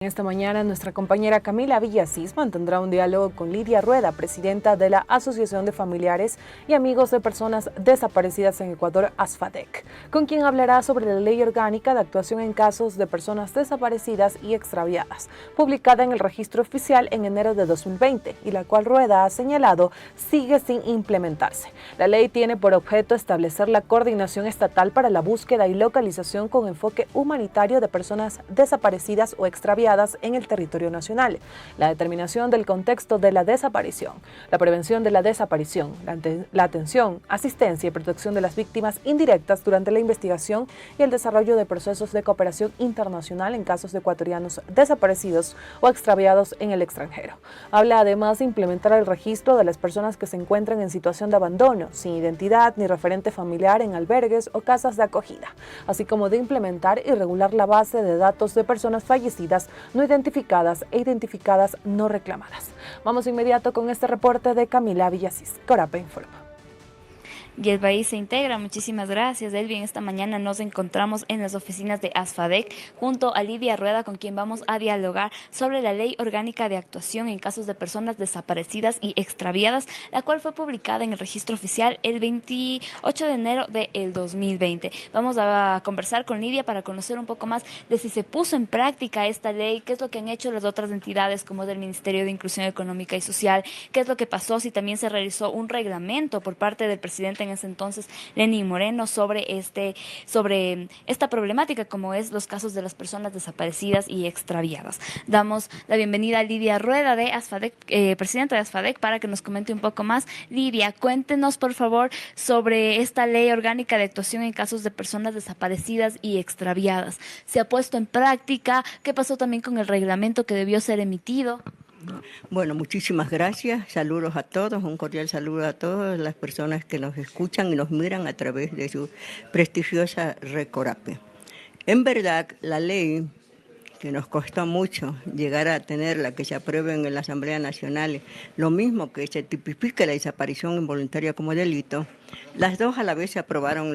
Esta mañana nuestra compañera Camila Villasís mantendrá un diálogo con Lidia Rueda, presidenta de la Asociación de Familiares y Amigos de Personas Desaparecidas en Ecuador, ASFADEC, con quien hablará sobre la Ley Orgánica de Actuación en Casos de Personas Desaparecidas y Extraviadas, publicada en el Registro Oficial en enero de 2020 y la cual Rueda ha señalado sigue sin implementarse. La ley tiene por objeto establecer la coordinación estatal para la búsqueda y localización con enfoque humanitario de personas desaparecidas o extraviadas en el territorio nacional, la determinación del contexto de la desaparición, la prevención de la desaparición, la atención, asistencia y protección de las víctimas indirectas durante la investigación y el desarrollo de procesos de cooperación internacional en casos de ecuatorianos desaparecidos o extraviados en el extranjero. Habla además de implementar el registro de las personas que se encuentran en situación de abandono, sin identidad ni referente familiar en albergues o casas de acogida, así como de implementar y regular la base de datos de personas fallecidas no identificadas e identificadas no reclamadas. Vamos de inmediato con este reporte de Camila Villasís. Corape informa. Y el país se integra. Muchísimas gracias, Elvin. Esta mañana nos encontramos en las oficinas de ASFADEC junto a Lidia Rueda, con quien vamos a dialogar sobre la Ley Orgánica de Actuación en Casos de Personas Desaparecidas y Extraviadas, la cual fue publicada en el Registro Oficial el 28 de enero del 2020. Vamos a conversar con Lidia para conocer un poco más de si se puso en práctica esta ley, qué es lo que han hecho las otras entidades como del Ministerio de Inclusión Económica y Social, qué es lo que pasó, si también se realizó un reglamento por parte del presidente en ese entonces, Lenín Moreno, sobre esta problemática, como es los casos de las personas desaparecidas y extraviadas. Damos la bienvenida a Lidia Rueda de ASFADEC, presidenta de ASFADEC, para que nos comente un poco más. Lidia, cuéntenos por favor sobre esta ley orgánica de actuación en casos de personas desaparecidas y extraviadas. ¿Se ha puesto en práctica? ¿Qué pasó también con el reglamento que debió ser emitido? Bueno, muchísimas gracias. Saludos a todos, un cordial saludo a todas las personas que nos escuchan y nos miran a través de su prestigiosa Red Corape. En verdad, la ley que nos costó mucho llegar a tenerla, que se apruebe en la Asamblea Nacional, lo mismo que se tipifique la desaparición involuntaria como delito, las dos a la vez se aprobaron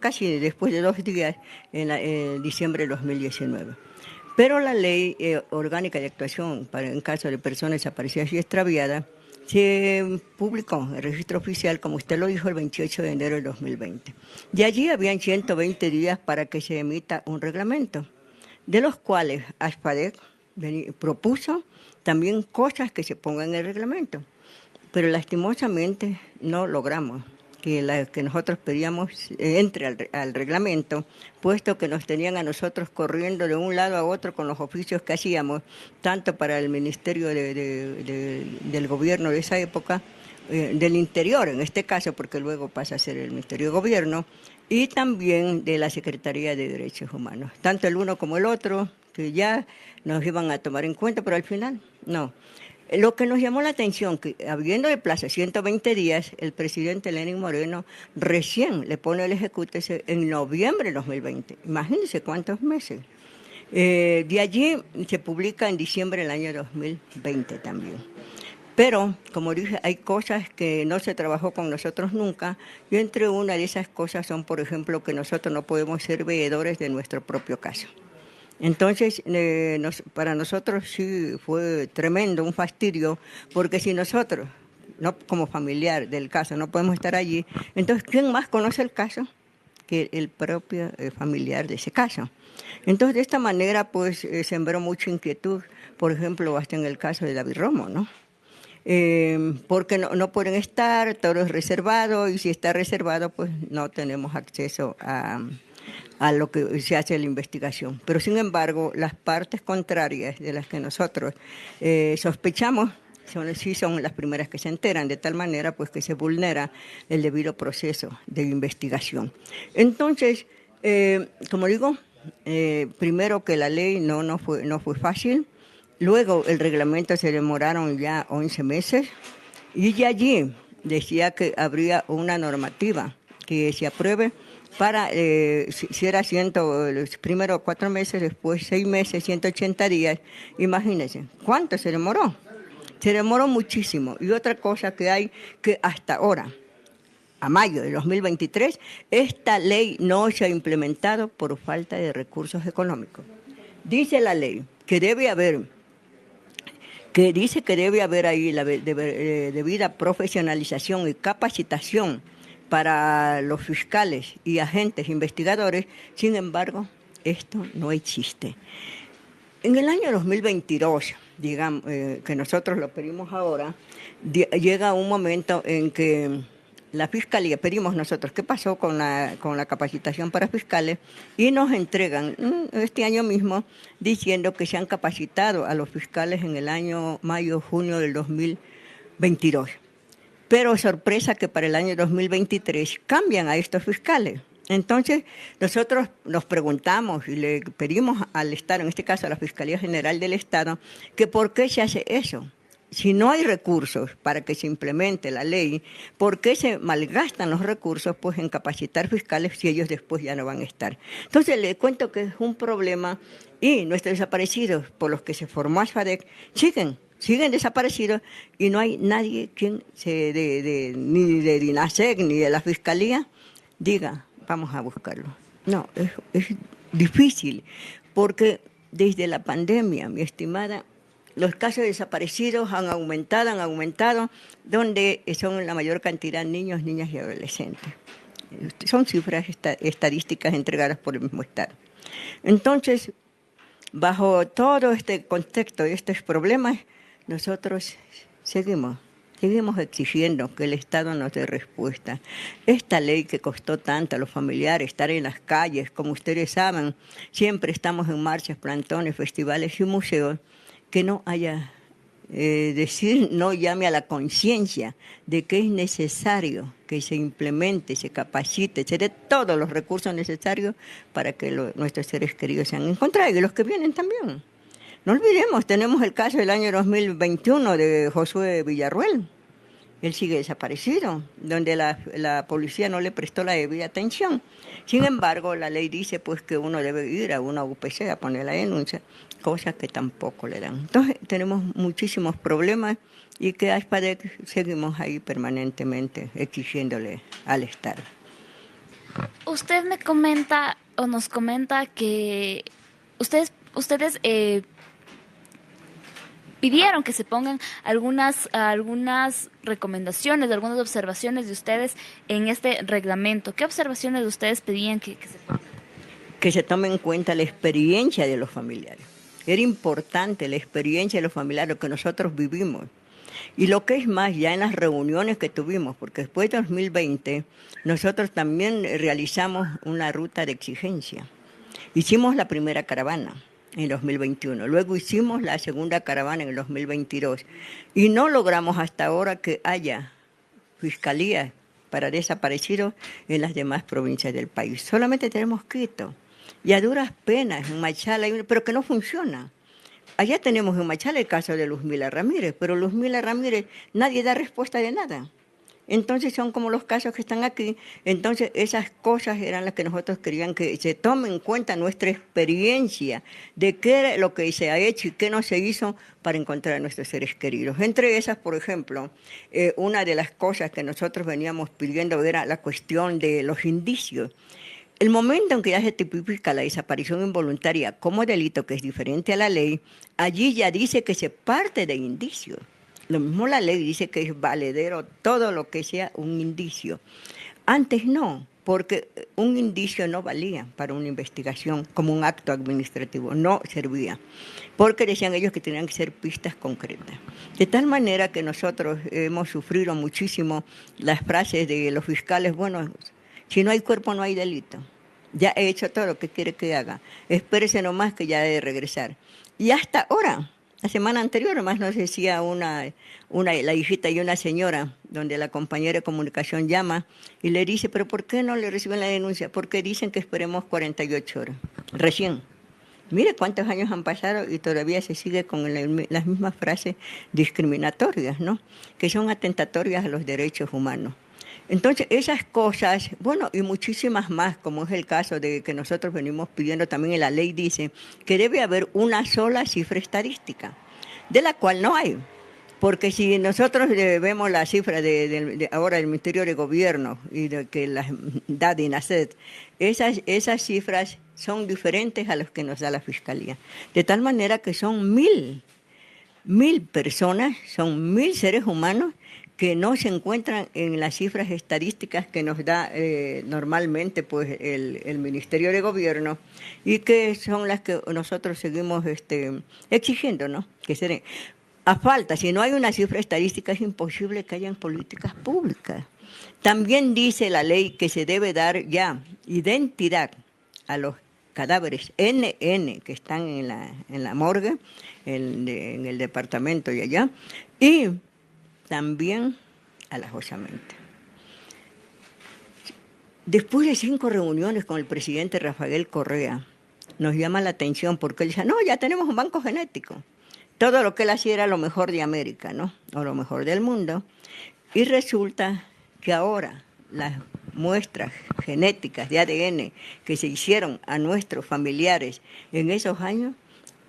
casi después de 2 días en diciembre de 2019. Pero la Ley Orgánica de Actuación en caso de personas desaparecidas y extraviadas se publicó en el Registro Oficial, como usted lo dijo, el 28 de enero de 2020. De allí habían 120 días para que se emita un reglamento, de los cuales ASFADEC propuso también cosas que se pongan en el reglamento, pero lastimosamente no logramos que nosotros pedíamos entre al reglamento, puesto que nos tenían a nosotros corriendo de un lado a otro con los oficios que hacíamos, tanto para el Ministerio del Gobierno de esa época, del Interior en este caso, porque luego pasa a ser el Ministerio de Gobierno, y también de la Secretaría de Derechos Humanos, tanto el uno como el otro, que ya nos iban a tomar en cuenta, pero al final no. Lo que nos llamó la atención, que habiendo de plazo 120 días, el presidente Lenín Moreno recién le pone el ejecútese en noviembre de 2020. Imagínense cuántos meses. De allí se publica en diciembre del año 2020 también. Pero, como dije, hay cosas que no se trabajó con nosotros nunca, y entre una de esas cosas son, por ejemplo, que nosotros no podemos ser veedores de nuestro propio caso. Entonces, para nosotros sí fue tremendo, un fastidio, porque si nosotros, no como familiar del caso, no podemos estar allí, entonces, ¿quién más conoce el caso que el propio familiar de ese caso? Entonces, de esta manera, pues, sembró mucha inquietud, por ejemplo, hasta en el caso de David Romo, ¿no? Porque no pueden estar, todo es reservado, y si está reservado, pues no tenemos acceso a lo que se hace la investigación. Pero sin embargo, las partes contrarias de las que nosotros sospechamos sí son las primeras que se enteran, de tal manera pues que se vulnera el debido proceso de investigación. Entonces, como digo, primero que la ley no fue fácil, luego el reglamento se demoraron ya 11 meses, y de allí decía que habría una normativa que se apruebe para, si era primero 4 meses, después 6 meses, 180 días, imagínense, ¿cuánto se demoró? Se demoró muchísimo. Y otra cosa que hay, que hasta ahora, a mayo de 2023, esta ley no se ha implementado por falta de recursos económicos. Dice la ley que debe haber, que dice que debe haber ahí la debida profesionalización y capacitación para los fiscales y agentes investigadores. Sin embargo, esto no existe. En el año 2022, digamos, que nosotros lo pedimos ahora, llega un momento en que la Fiscalía, pedimos nosotros qué pasó con la capacitación para fiscales, y nos entregan este año mismo diciendo que se han capacitado a los fiscales en el año mayo-junio del 2022. Pero sorpresa que para el año 2023 cambian a estos fiscales. Entonces, nosotros nos preguntamos y le pedimos al Estado, en este caso a la Fiscalía General del Estado, que por qué se hace eso. Si no hay recursos para que se implemente la ley, ¿por qué se malgastan los recursos pues, en capacitar fiscales si ellos después ya no van a estar? Entonces, le cuento que es un problema, y nuestros desaparecidos por los que se formó ASFADEC siguen desaparecidos, y no hay nadie quien ni de DINASEC ni de la Fiscalía diga, vamos a buscarlo. No, es difícil, porque desde la pandemia, mi estimada, los casos de desaparecidos han aumentado, donde son la mayor cantidad niños, niñas y adolescentes. Son cifras estadísticas entregadas por el mismo Estado. Entonces, bajo todo este contexto y estos problemas, nosotros seguimos exigiendo que el Estado nos dé respuesta. Esta ley que costó tanto a los familiares, estar en las calles, como ustedes saben, siempre estamos en marchas, plantones, festivales y museos, que no haya, no llame a la conciencia de que es necesario que se implemente, se capacite, se dé todos los recursos necesarios para que nuestros seres queridos sean encontrados, y los que vienen también. No olvidemos, tenemos el caso del año 2021 de Josué Villarruel. Él sigue desaparecido, donde la policía no le prestó la debida atención. Sin embargo, la ley dice pues que uno debe ir a una UPC a poner la denuncia, cosas que tampoco le dan. Entonces, tenemos muchísimos problemas, y que ASFADEC seguimos ahí permanentemente exigiéndole al Estado. Usted me comenta o nos comenta que ustedes pidieron que se pongan algunas recomendaciones, algunas observaciones de ustedes en este reglamento. ¿Qué observaciones de ustedes pedían que se pongan? Que se tome en cuenta la experiencia de los familiares. Era importante la experiencia de los familiares, lo que nosotros vivimos. Y lo que es más, ya en las reuniones que tuvimos, porque después de 2020 nosotros también realizamos una ruta de exigencia. Hicimos la primera caravana en 2021, luego hicimos la segunda caravana en el 2022, y no logramos hasta ahora que haya fiscalías para desaparecidos en las demás provincias del país. Solamente tenemos Quito, y a duras penas en Machala, pero que no funciona. Allá tenemos en Machala el caso de Luzmila Ramírez, pero Luzmila Ramírez nadie da respuesta de nada. Entonces son como los casos que están aquí. Entonces esas cosas eran las que nosotros querían que se tome en cuenta, nuestra experiencia de qué era lo que se ha hecho y qué no se hizo para encontrar a nuestros seres queridos. Entre esas, por ejemplo, una de las cosas que nosotros veníamos pidiendo era la cuestión de los indicios. El momento en que ya se tipifica la desaparición involuntaria como delito, que es diferente a la ley, allí ya dice que se parte de indicios. Lo mismo la ley dice que es valedero todo lo que sea un indicio. Antes no, porque un indicio no valía para una investigación como un acto administrativo, no servía, porque decían ellos que tenían que ser pistas concretas. De tal manera que nosotros hemos sufrido muchísimo las frases de los fiscales, bueno, si no hay cuerpo no hay delito. Ya he hecho todo lo que quiere que haga. Espérese nomás que ya debe regresar. Y hasta ahora, la semana anterior nomás nos decía la hijita y una señora, donde la compañera de comunicación llama y le dice, pero ¿por qué no le reciben la denuncia? Porque dicen que esperemos 48 horas. Recién. Mire cuántos años han pasado y todavía se sigue con las mismas frases discriminatorias, ¿no? Que son atentatorias a los derechos humanos. Entonces, esas cosas, bueno, y muchísimas más, como es el caso de que nosotros venimos pidiendo también en la ley, dice que debe haber una sola cifra estadística, de la cual no hay. Porque si nosotros vemos la cifra ahora del Ministerio de Gobierno y de que las da DINASET, esas cifras son diferentes a las que nos da la Fiscalía. De tal manera que son 1000 personas, son 1000 seres humanos que no se encuentran en las cifras estadísticas que nos da normalmente pues, el Ministerio de Gobierno y que son las que nosotros seguimos exigiendo, ¿no? Que se a falta, si no hay una cifra estadística es imposible que hayan políticas públicas. También dice la ley que se debe dar ya identidad a los cadáveres NN que están en la morgue, en el departamento de allá, y también a las osamentas. Después de 5 reuniones con el presidente Rafael Correa, nos llama la atención porque él dice, no, ya tenemos un banco genético. Todo lo que él hacía era lo mejor de América, ¿no? O lo mejor del mundo. Y resulta que ahora las muestras genéticas de ADN que se hicieron a nuestros familiares en esos años,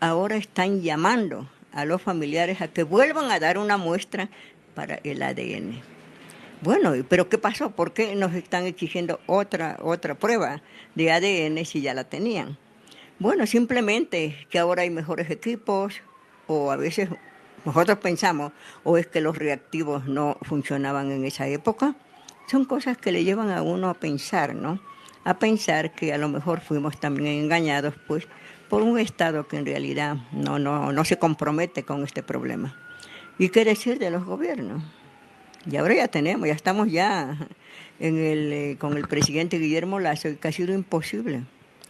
ahora están llamando a los familiares a que vuelvan a dar una muestra para el ADN. Bueno, pero ¿qué pasó? ¿Por qué nos están exigiendo otra prueba de ADN si ya la tenían? Bueno, simplemente que ahora hay mejores equipos, o a veces nosotros pensamos, o es que los reactivos no funcionaban en esa época. Son cosas que le llevan a uno a pensar, ¿no? A pensar que a lo mejor fuimos también engañados, pues, por un Estado que en realidad no se compromete con este problema. ¿Y qué decir de los gobiernos? Y ahora ya estamos ya con el presidente Guillermo Lasso, y que ha sido imposible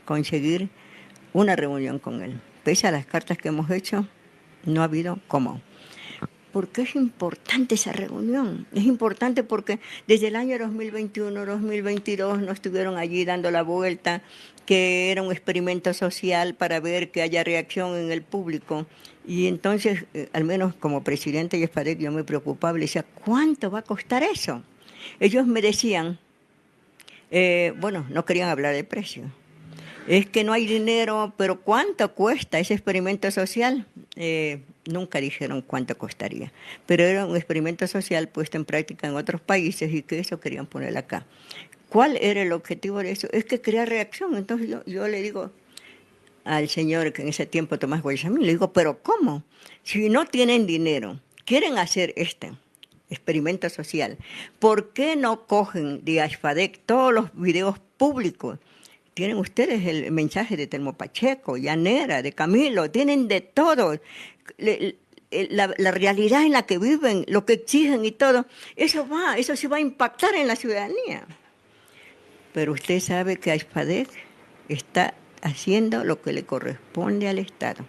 conseguir una reunión con él. Pese a las cartas que hemos hecho, no ha habido cómo. ¿Por qué es importante esa reunión? Es importante porque desde el año 2021, 2022 nos estuvieron allí dando la vuelta, que era un experimento social para ver que haya reacción en el público. Y entonces, al menos como presidente de ASFADEC, yo me preocupaba, le decía, ¿cuánto va a costar eso? Ellos me decían, bueno, no querían hablar de precio. Es que no hay dinero, pero ¿cuánto cuesta ese experimento social? Nunca dijeron cuánto costaría, pero era un experimento social puesto en práctica en otros países y que eso querían poner acá. ¿Cuál era el objetivo de eso? Es que crear reacción. Entonces yo le digo al señor, que en ese tiempo Tomás Guaysamín, le digo, ¿pero cómo? Si no tienen dinero, quieren hacer este experimento social, ¿por qué no cogen de ASFADEC todos los videos públicos? Tienen ustedes el mensaje de Telmo Pacheco, Llanera, de Camilo, tienen de todo. La realidad en la que viven, lo que exigen y todo, eso sí va a impactar en la ciudadanía. Pero usted sabe que ASFADEC está haciendo lo que le corresponde al Estado.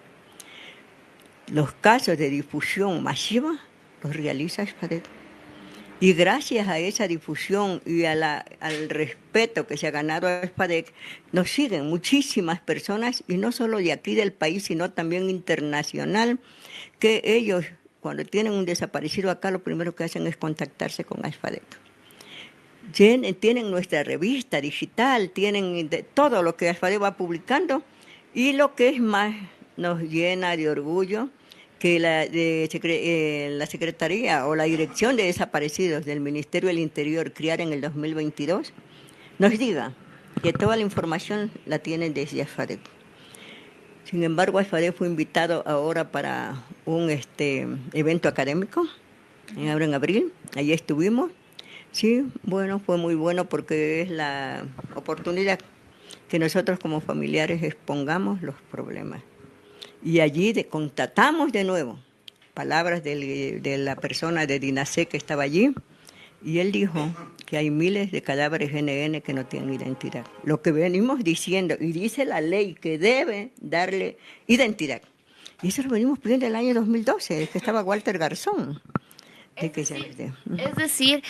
Los casos de difusión masiva los realiza ASFADEC. Y gracias a esa difusión y al respeto que se ha ganado a ASFADEC, nos siguen muchísimas personas, y no solo de aquí del país, sino también internacional, que ellos, cuando tienen un desaparecido acá, lo primero que hacen es contactarse con ASFADEC. Tienen nuestra revista digital, tienen todo lo que ASFADEC va publicando, y lo que es más nos llena de orgullo, que la Secretaría o la Dirección de Desaparecidos del Ministerio del Interior, creada en el 2022, nos diga que toda la información la tienen desde ASFADEC. Sin embargo, ASFADEC fue invitado ahora para un evento académico, ahora en abril, allí estuvimos. Sí, bueno, fue muy bueno porque es la oportunidad que nosotros como familiares expongamos los problemas. Y allí constatamos de nuevo palabras de la persona de DINASET que estaba allí, y él dijo que hay miles de cadáveres NN que no tienen identidad. Lo que venimos diciendo, y dice la ley que debe darle identidad. Y eso lo venimos pidiendo en el año 2012, que estaba Walter Garzón. Es decir,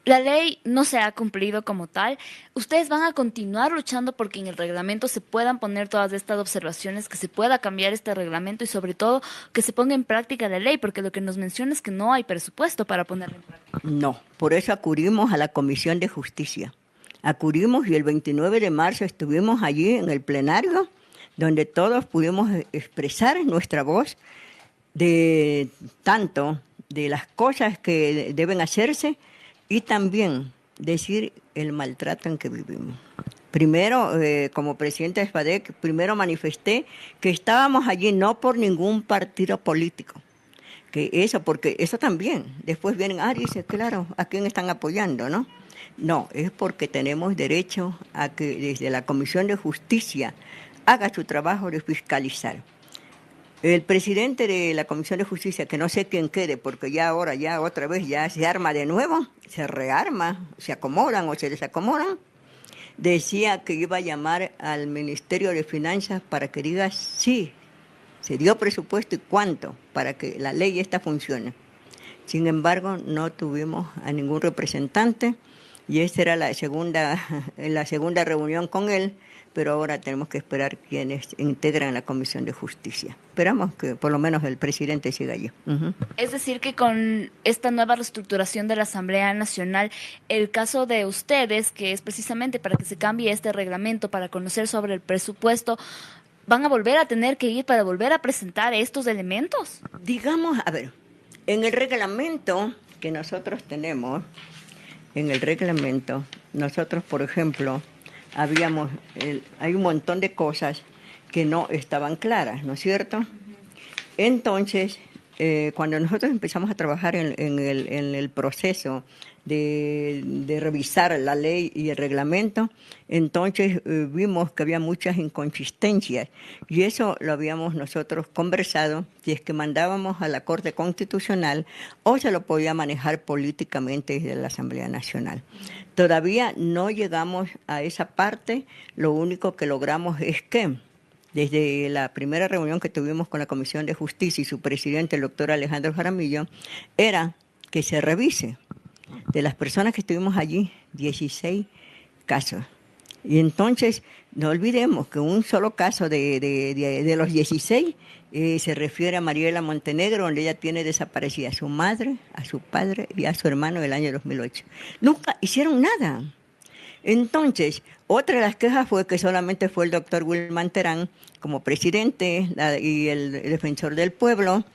la ley no se ha cumplido como tal. Ustedes van a continuar luchando porque en el reglamento se puedan poner todas estas observaciones, que se pueda cambiar este reglamento y sobre todo que se ponga en práctica la ley, porque lo que nos menciona es que no hay presupuesto para ponerla en práctica. No, por eso acudimos a la Comisión de Justicia. Acudimos y el 29 de marzo estuvimos allí en el plenario, donde todos pudimos expresar nuestra voz de tanto de las cosas que deben hacerse y también decir el maltrato en que vivimos. Primero, como presidente de ASFADEC, primero manifesté que estábamos allí no por ningún partido político, que eso, porque eso también, después vienen, dice, claro, ¿a quién están apoyando, no? No, es porque tenemos derecho a que desde la Comisión de Justicia haga su trabajo de fiscalizar. El presidente de la Comisión de Justicia, que no sé quién quede, porque ya ahora, ya otra vez, ya se arma de nuevo, se rearma, se acomodan o se desacomodan, decía que iba a llamar al Ministerio de Finanzas para que diga sí, se dio presupuesto y cuánto para que la ley esta funcione. Sin embargo, no tuvimos a ningún representante y esta era la segunda reunión con él, pero ahora tenemos que esperar quienes integran la Comisión de Justicia. Esperamos que por lo menos el presidente siga allí. Es decir, que con esta nueva reestructuración de la Asamblea Nacional, el caso de ustedes, que es precisamente para que se cambie este reglamento, para conocer sobre el presupuesto, ¿van a volver a tener que ir para volver a presentar estos elementos? Digamos, a ver, en el reglamento que nosotros tenemos, nosotros, por ejemplo, hay un montón de cosas que no estaban claras, ¿no es cierto? Entonces, cuando nosotros empezamos a trabajar en el proceso de revisar la ley y el reglamento, entonces vimos que había muchas inconsistencias y eso lo habíamos nosotros conversado, si es que mandábamos a la Corte Constitucional o se lo podía manejar políticamente desde la Asamblea Nacional. Todavía no llegamos a esa parte, lo único que logramos es que desde la primera reunión que tuvimos con la Comisión de Justicia y su presidente, el doctor Alejandro Jaramillo, era que se revise de las personas que estuvimos allí, 16 casos. Y entonces, no olvidemos que un solo caso de los 16 se refiere a Mariela Montenegro, donde ella tiene desaparecida a su madre, a su padre y a su hermano del año 2008. Nunca hicieron nada. Entonces, otra de las quejas fue que solamente fue el doctor Wilman Terán como presidente y el defensor del pueblo,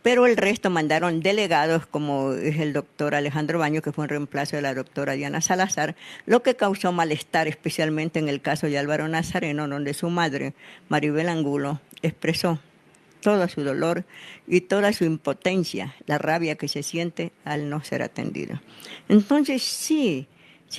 pero el resto mandaron delegados, como es el doctor Alejandro Baño, que fue en reemplazo de la doctora Diana Salazar, lo que causó malestar, especialmente en el caso de Álvaro Nazareno, donde su madre, Maribel Angulo, expresó todo su dolor y toda su impotencia, la rabia que se siente al no ser atendido. Entonces, sí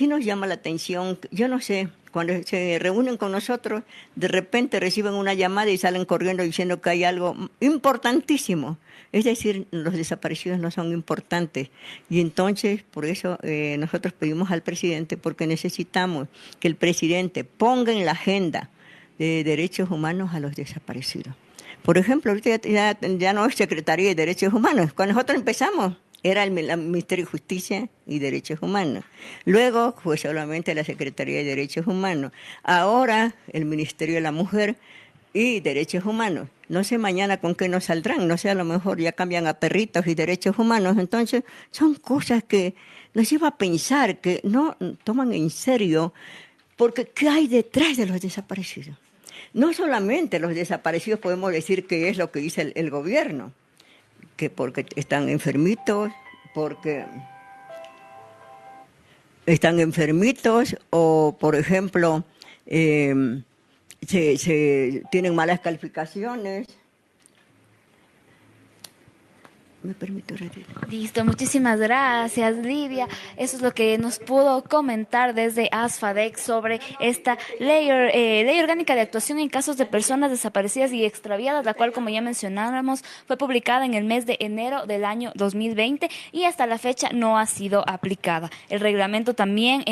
nos llama la atención, yo no sé, cuando se reúnen con nosotros, de repente reciben una llamada y salen corriendo diciendo que hay algo importantísimo. Es decir, los desaparecidos no son importantes. Y entonces, por eso nosotros pedimos al presidente, porque necesitamos que el presidente ponga en la agenda de derechos humanos a los desaparecidos. Por ejemplo, ahorita ya no es Secretaría de Derechos Humanos. Cuando nosotros empezamos, era el Ministerio de Justicia y Derechos Humanos. Luego fue solamente la Secretaría de Derechos Humanos. Ahora el Ministerio de la Mujer y Derechos Humanos. No sé mañana con qué nos saldrán, no sé, a lo mejor ya cambian a perritos y derechos humanos. Entonces son cosas que nos lleva a pensar, que no toman en serio, porque ¿qué hay detrás de los desaparecidos? No solamente los desaparecidos podemos decir que es lo que dice el gobierno, que porque están enfermitos o, por ejemplo, tienen malas calificaciones. ¿Me permito retirar? Listo, muchísimas gracias, Lidia. Eso es lo que nos pudo comentar desde ASFADEC sobre esta ley orgánica de actuación en casos de personas desaparecidas y extraviadas, la cual, como ya mencionábamos, fue publicada en el mes de enero del año 2020 y hasta la fecha no ha sido aplicada. El reglamento también,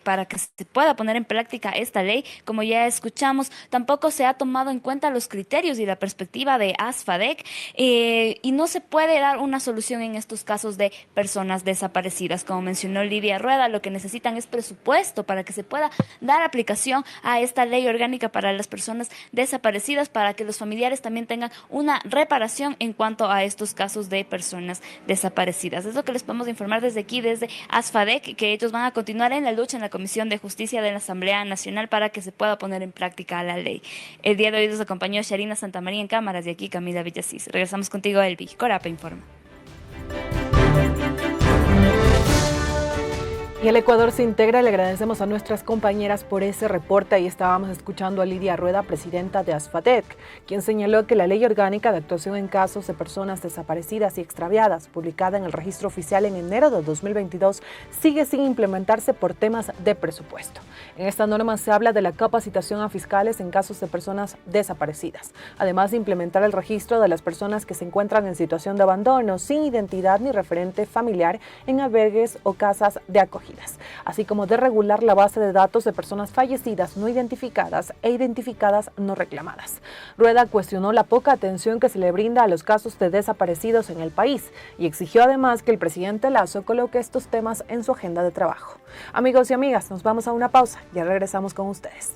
para que se pueda poner en práctica esta ley, como ya escuchamos, tampoco se ha tomado en cuenta los criterios y la perspectiva de ASFADEC y no se puede dar una solución en estos casos de personas desaparecidas. Como mencionó Lidia Rueda, lo que necesitan es presupuesto para que se pueda dar aplicación a esta ley orgánica para las personas desaparecidas, para que los familiares también tengan una reparación en cuanto a estos casos de personas desaparecidas. Es lo que les podemos informar desde aquí, desde ASFADEC, que ellos van a continuar en la lucha en la Comisión de Justicia de la Asamblea Nacional para que se pueda poner en práctica la ley. El día de hoy nos acompañó Sharina Santamaría en cámaras, y aquí Camila Villasís. Regresamos contigo, Elvi. Corape informa. Y el Ecuador se integra, le agradecemos a nuestras compañeras por ese reporte. Ahí estábamos escuchando a Lidia Rueda, presidenta de ASFADEC, quien señaló que la Ley Orgánica de Actuación en Casos de Personas Desaparecidas y Extraviadas, publicada en el Registro Oficial en enero de 2022, sigue sin implementarse por temas de presupuesto. En esta norma se habla de la capacitación a fiscales en casos de personas desaparecidas, además de implementar el registro de las personas que se encuentran en situación de abandono, sin identidad ni referente familiar, en albergues o casas de acogida, así como de regular la base de datos de personas fallecidas no identificadas e identificadas no reclamadas. Rueda cuestionó la poca atención que se le brinda a los casos de desaparecidos en el país y exigió además que el presidente Lasso coloque estos temas en su agenda de trabajo. Amigos y amigas, nos vamos a una pausa, ya regresamos con ustedes.